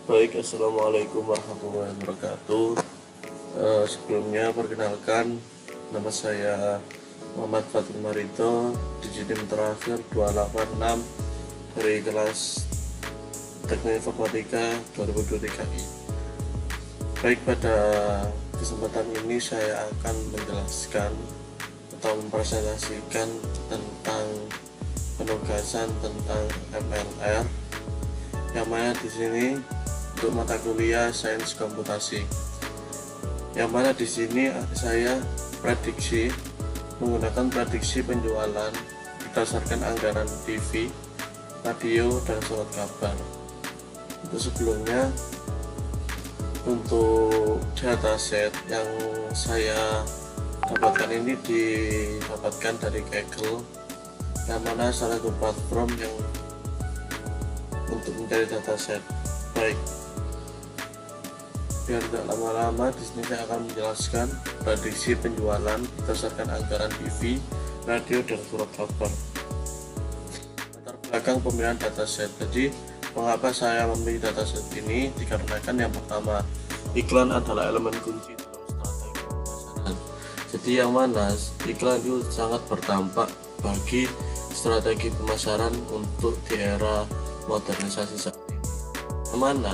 Baik, assalamualaikum warahmatullahi wabarakatuh. Sebelumnya perkenalkan, nama saya Muhammad Fatul Marito, Digitim terakhir 286 dari kelas Teknik Informatika 2023I. Baik, pada kesempatan ini saya akan menjelaskan atau mempresentasikan tentang penugasan tentang MLR, yang mana di sini untuk mata kuliah Sains Komputasi, yang mana di sini saya menggunakan prediksi penjualan berdasarkan anggaran TV, radio, dan surat kabar. Untuk sebelumnya, untuk dataset yang saya dapatkan ini didapatkan dari Kaggle, yang mana salah satu platform yang untuk mencari dataset. Baik, biar tidak lama-lama, di sini saya akan menjelaskan prediksi penjualan berdasarkan anggaran TV, radio, dan surat kabar. Latar belakang pemilihan dataset. Jadi, mengapa saya memilih dataset ini? Dikarenakan yang pertama, iklan adalah elemen kunci dalam strategi pemasaran. Jadi yang mana iklan itu sangat berdampak bagi strategi pemasaran untuk di era modernisasi saat ini, kemana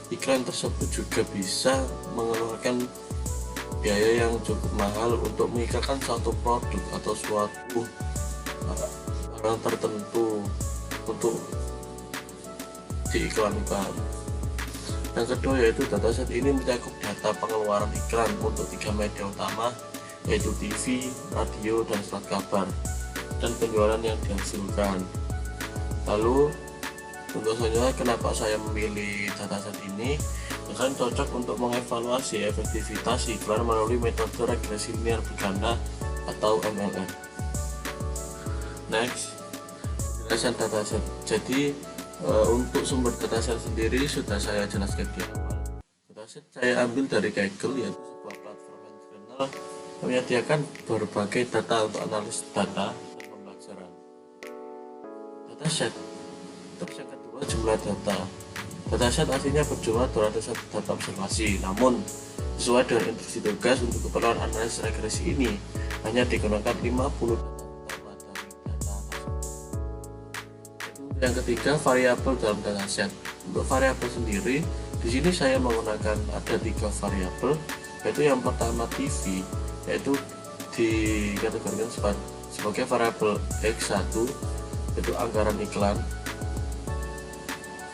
iklan tersebut juga bisa mengeluarkan biaya yang cukup mahal untuk mengiklankan suatu produk atau suatu barang tertentu untuk diiklankan. Yang kedua yaitu dataset ini mencakup data pengeluaran iklan untuk 3 media utama, yaitu TV, radio, dan surat kabar, dan penjualan yang dihasilkan. Lalu tentu saja kenapa saya memilih dataset ini, karena cocok untuk mengevaluasi efektivitas iklan melalui metode regresi linear berganda atau MLR. Next, penjelasan dataset. Jadi untuk sumber dataset sendiri sudah saya jelaskan di awal. Dataset saya ambil dari Kaggle, yaitu sebuah platform yang dikenal menyediakan berbagai data untuk analisis data dan pembelajaran. Dataset. Terus yang kedua, jumlah data. Dataset aslinya berjumlah 201 data observasi, namun sesuai dengan instruksi tugas untuk keperluan analisis regresi ini hanya digunakan 50 data utama dari data tersebut. Yang ketiga, variabel dalam dataset. Untuk variabel sendiri, di sini saya menggunakan ada 3 variabel, yaitu yang pertama TV, yaitu dikategorikan sebagai variabel X1, yaitu anggaran iklan.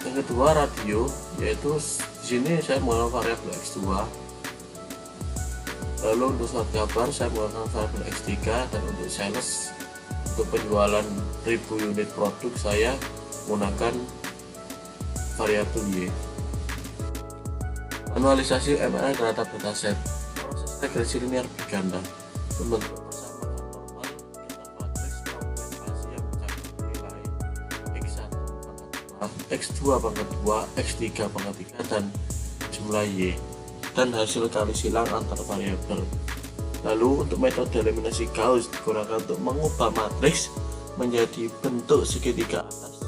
Yang kedua, radio, yaitu di sini saya menggunakan variabel X2. Lalu untuk surat kabar saya menggunakan variabel X3, dan untuk sales, untuk penjualan 1000 unit produk saya menggunakan variabel Y. Manualisasi MLR data dataset. Proses regresi linear berganda membentuk persamaan normal dengan matriks fragmentasi yang mencakup nilai X1 pangkat 2, X2 pangkat 2, X3 pangkat 3, dan jumlah Y, dan hasil kali silang antar variabel. Lalu untuk metode eliminasi Gauss digunakan untuk mengubah matriks menjadi bentuk segitiga atas.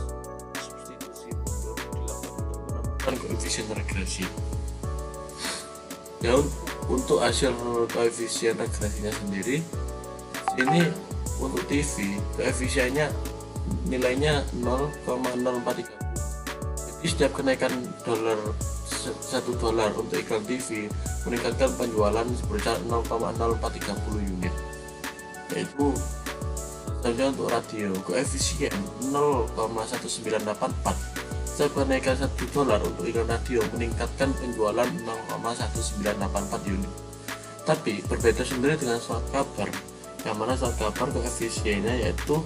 Substitusi mundur dilakukan untuk menemukan koefisien regresi. Ya, untuk hasil koefisien regresinya sendiri, ini untuk TV koefisiennya nilainya 0,0430. Jadi setiap kenaikan $1 untuk iklan TV meningkatkan penjualan sebesar 0,0430 unit. Yaitu saja untuk radio, koefisien 0,1984. Setiap kenaikan $1 untuk iklan radio meningkatkan penjualan 0,1984 unit. Tapi berbeda sendiri dengan surat kabar, yang mana surat kabar koefisiennya yaitu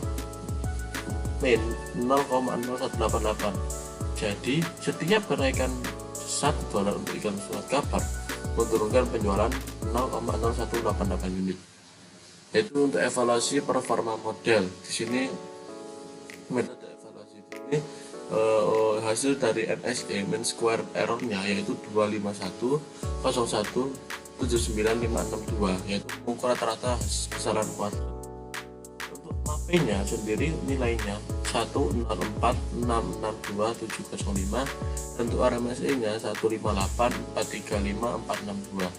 min 0,0188. Jadi setiap kenaikan $1 untuk iklan surat kabar menurunkan penjualan 0,0188 unit. Yaitu untuk evaluasi performa model. Di sini metode evaluasi ini hasil dari MSE mean square errornya yaitu 251,01,79562, yaitu mengukur rata-rata kesalahan kuadrat. Untuk MAP-nya sendiri nilainya 104662705 dan untuk RMSI nya 158435462.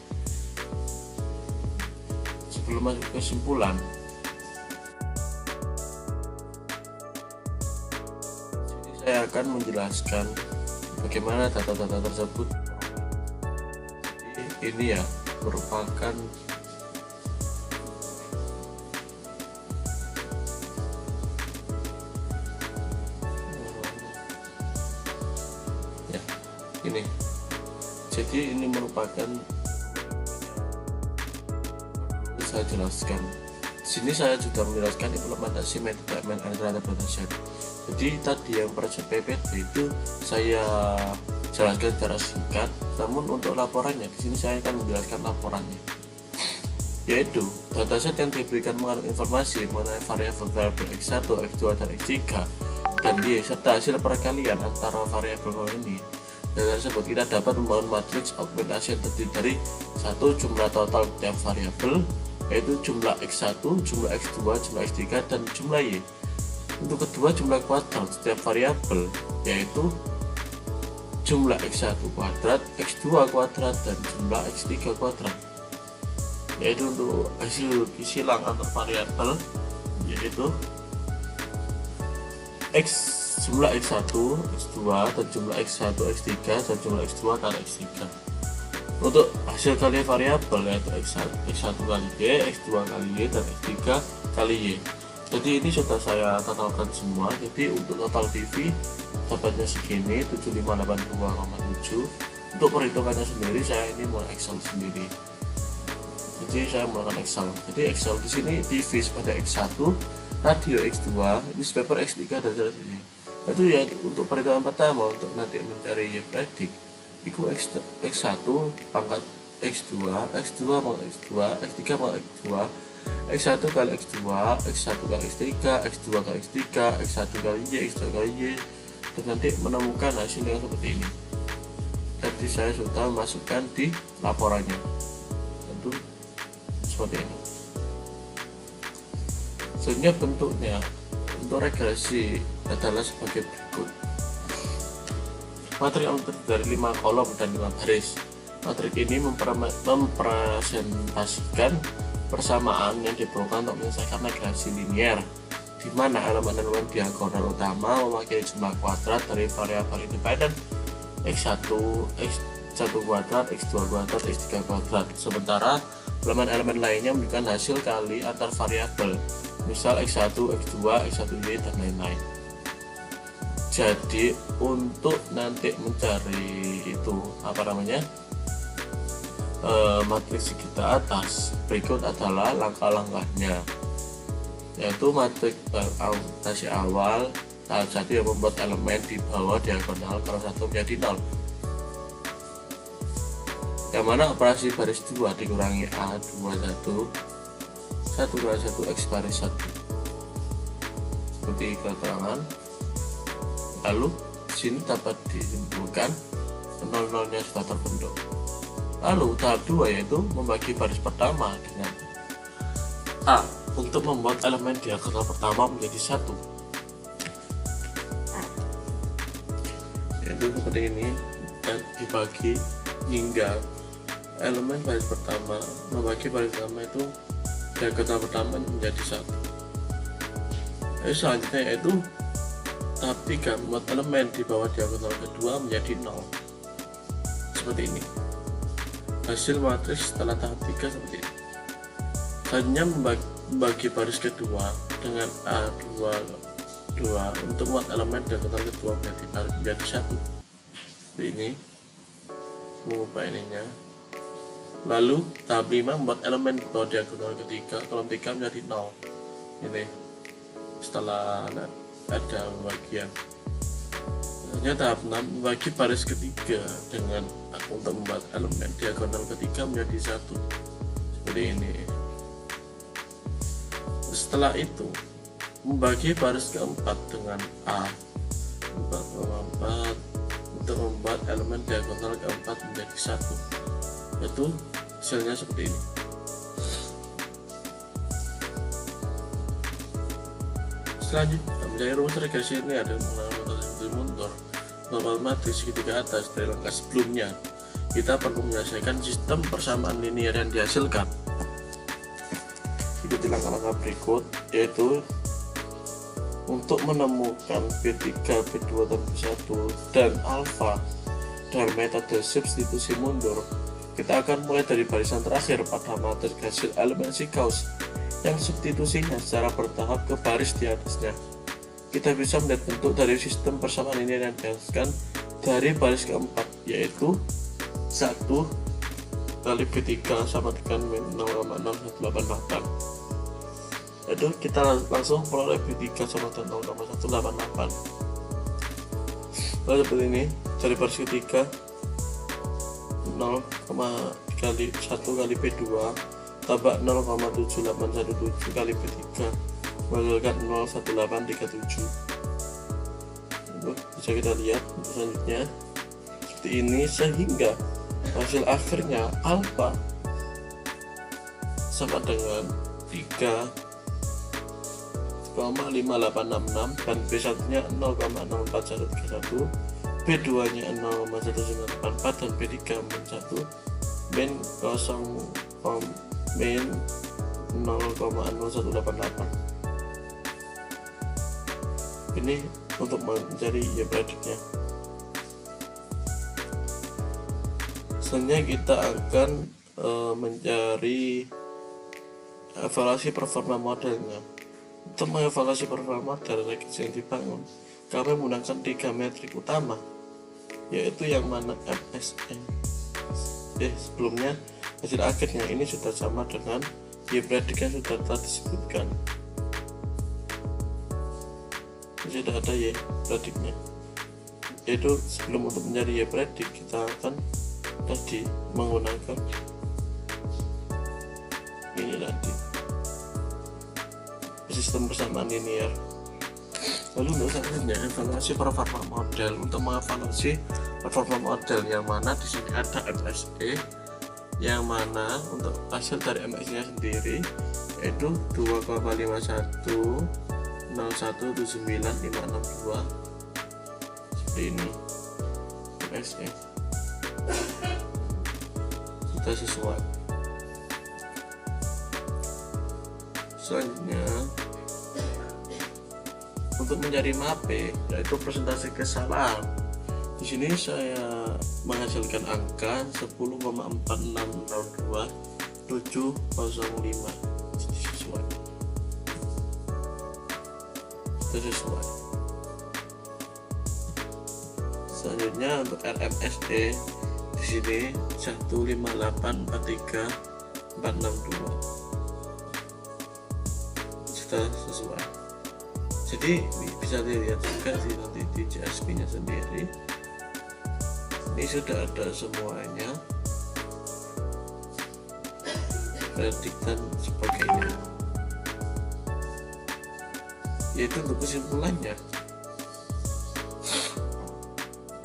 Sebelum masuk kesimpulan, sini saya akan menjelaskan bagaimana data-data tersebut. Ini ya merupakan ini. Jadi ini merupakan, saya jelaskan. Di sini saya juga menjelaskan implementasi metode ML dataset. Jadi tadi yang project PPT itu saya jelaskan secara singkat, namun untuk laporannya di sini saya akan menjelaskan laporannya, yaitu dataset yang diberikan mengandung informasi mengenai variabel x1, x2, dan x3 dan y serta hasil perkalian antara variabel ini. Data tersebut kita dapat membangun matriks augmentasi yang terdiri dari satu jumlah total setiap variabel, yaitu jumlah x1, jumlah x2, jumlah x3, dan jumlah y. Untuk kedua, jumlah kuadrat setiap variabel, yaitu jumlah x1 kuadrat, x2 kuadrat, dan jumlah x3 kuadrat. Yaitu untuk hasil silang antar variabel, yaitu jumlah x1, x2, dan jumlah x1, x3, dan jumlah x2 dan x3. Untuk hasil kali variabel yaitu x1 kali y, x2 kali y, dan x3 kali y. Jadi ini sudah saya totalkan semua. Jadi untuk total PV dapatnya segini 7582,7. Untuk perhitungannya sendiri saya ini mau Excel sendiri. Jadi saya menggunakan Excel. Jadi Excel di sini PV pada x1, radio x2, newspaper x3 dan seterusnya. Itu ya untuk perhitungan pertama untuk nanti mencari y predik itu x1 pangkat x2, x2 pangkat x2, x3 pangkat x2, x1 kali x2, x1 kali x3, x2 kali x3, x1 kali y, x2 kali y, dan nanti menemukan hasilnya seperti ini. Jadi saya sudah masukkan di laporannya, tentu seperti ini. Sebenarnya bentuknya untuk regresi adalah sebagai berikut. Matrik yang terdiri dari 5 kolom dan 5 baris. Matrik ini mempresentasikan persamaan yang diperlukan untuk menyelesaikan regresi linear, di mana elemen-elemen diagonal utama mewakili jumlah kuadrat dari variabel independen x1, x1 kuadrat, x2 kuadrat, x3 kuadrat. Sementara elemen-elemen lainnya menunjukkan hasil kali antar variabel, misal x1, x2, x1y, dan lain-lain. Jadi untuk nanti mencari itu matriks kita atas, berikut adalah langkah-langkahnya, yaitu matriks augmentasi awal. Tahap 1 yang membuat elemen di bawah diagonal kalau 1 menjadi 0, yang mana operasi baris 2 dikurangi A21 1 kali 1 X baris 1 seperti keterangan. Lalu sini dapat disimpulkan 0-0-nya sudah terbentuk. Lalu tahap 2 yaitu membagi baris pertama dengan A untuk membuat elemen diagonal pertama menjadi 1, yaitu seperti ini, dan dibagi hingga elemen baris pertama, membagi baris pertama itu diagonal pertama menjadi 1. Selanjutnya yaitu tahap 3 membuat elemen di bawah diagonal kedua menjadi 0, seperti ini. Hasil matriks setelah tahap 3 seperti ini. Selanjutnya membagi baris kedua dengan A22 untuk membuat elemen diagonal kedua menjadi 1, seperti ini, mengubah ininya. Lalu tahap 5 membuat elemen di bawah diagonal ketiga kolom 3 menjadi 0. Ini setelah ada pembagian. Selanjutnya tahap 6 membagi baris ketiga dengan untuk membuat elemen diagonal ketiga menjadi 1, seperti ini. Setelah itu membagi baris keempat dengan A4 untuk membuat elemen diagonal keempat menjadi 1, yaitu hasilnya seperti ini. Selanjutnya, mencari rumus regresi ini ada menggunakan metode mundur normal matris segitiga atas. Dari langkah sebelumnya, kita perlu menyelesaikan sistem persamaan linear yang dihasilkan. Ikuti langkah-langkah berikut, yaitu untuk menemukan B3, B2, dan B1 dan alfa dalam metode substitusi mundur. Kita akan mulai dari barisan terakhir pada matris hasil elemen Gauss yang substitusinya secara bertahap ke baris di atasnya. Kita bisa melihat bentuk dari sistem persamaan linear yang dihasilkan dari baris keempat, yaitu 1 kali B3 sama dengan 0,0188. Itu kita langsung peroleh B3 sama dengan 0,188. Lalu seperti ini, dari baris ketiga 0, kali 1 kali B2 tambah 0,7817 kali B3 menghasilkan 0,1837. Itu bisa kita lihat selanjutnya seperti ini, sehingga hasil akhirnya alfa sama dengan 3,5866 dan B1 nya 0,04131, B2 nya 0,1984 dan B3 min 0,0188. Ini untuk mencari Y prediknya. Selanjutnya kita akan mencari evaluasi performa modelnya. Untuk mengevaluasi performa model regresi yang dibangun, kami menggunakan 3 metrik utama, yaitu yang mana MSE. Sebelumnya hasil akhirnya ini sudah sama dengan Y predik yang sudah telah disebutkan. Sudah ada Y prediknya, yaitu sebelum untuk mencari Y predik kita akan tadi menggunakan ini tadi sistem persamaan linear. Lalu untuk selanjutnya evaluasi performa model. Untuk mengevaluasi performa model yang mana di sini ada MSE, yang mana untuk hasil dari MSE nya sendiri yaitu 2,510179,562 seperti ini. MSE sudah sesuai. Selanjutnya untuk mencari MAPE, yaitu presentasi kesalahan. Di sini saya menghasilkan angka 10,4602705. Sesuai. Selanjutnya untuk RMSE di sini 15843,462 sudah sesuai. Jadi bisa dilihat juga sih nanti di CSP nya sendiri ini sudah ada semuanya, predik dan sebagainya. Yaitu untuk kesimpulannya,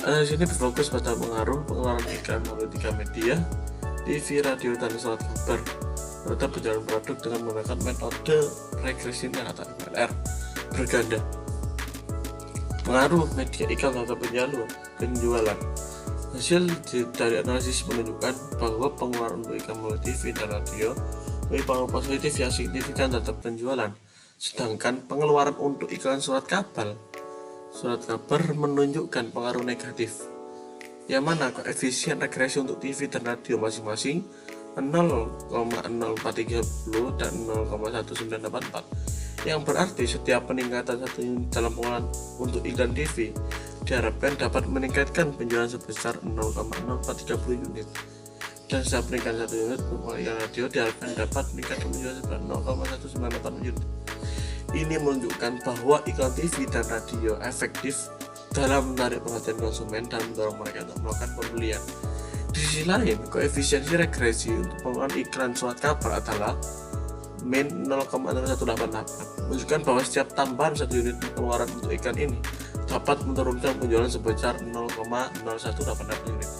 analisis ini berfokus pada pengeluaran iklan melalui 3 media, TV, radio, dan surat kabar serta penjualan produk dengan menggunakan metode regresi linear atau MLR berganda. Pengaruh media iklan terhadap penjualan. Hasil dari analisis menunjukkan bahwa pengeluaran untuk iklan melalui TV dan radio memiliki pengaruh positif yang signifikan terhadap penjualan, sedangkan pengeluaran untuk iklan surat kabar menunjukkan pengaruh negatif, yang mana koefisien regresi untuk TV dan radio masing-masing 0,0430 dan 0,1984, yang berarti setiap peningkatan 1 unit dalam pengeluaran untuk iklan TV diharapkan dapat meningkatkan penjualan sebesar 0,0430 unit, dan setiap peningkatan 1 unit untuk iklan radio diharapkan dapat meningkatkan penjualan sebesar 0,1984 unit. Ini menunjukkan bahwa iklan TV dan radio efektif dalam menarik perhatian konsumen dan mendorong mereka untuk melakukan pembelian. Di sisi lain, koefisiensi regresi untuk pengeluaran iklan surat kabar adalah min 0,0188, menunjukkan bahwa setiap tambahan 1 unit pengeluaran untuk iklan ini dapat menurunkan penjualan sebesar 0,0188 unit.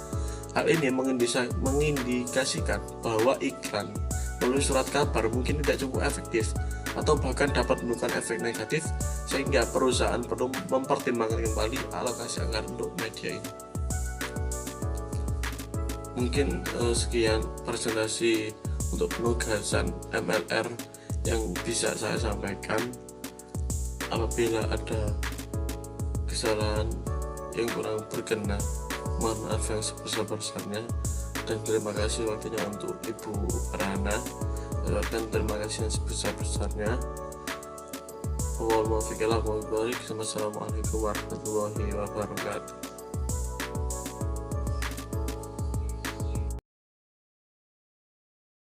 Hal ini mengindikasikan bahwa iklan melalui surat kabar mungkin tidak cukup efektif atau bahkan dapat menimbulkan efek negatif sehingga perusahaan perlu mempertimbangkan kembali alokasi anggaran untuk media ini. Mungkin sekian presentasi untuk penugasan MLR yang bisa saya sampaikan. Apabila ada kesalahan yang kurang berkenan, mohon maaf yang sebesar-besarnya, dan terima kasih waktunya untuk Ibu Rana. Dan terima kasih yang sebesar-besarnya. Wassalamualaikum warahmatullahi wabarakatuh.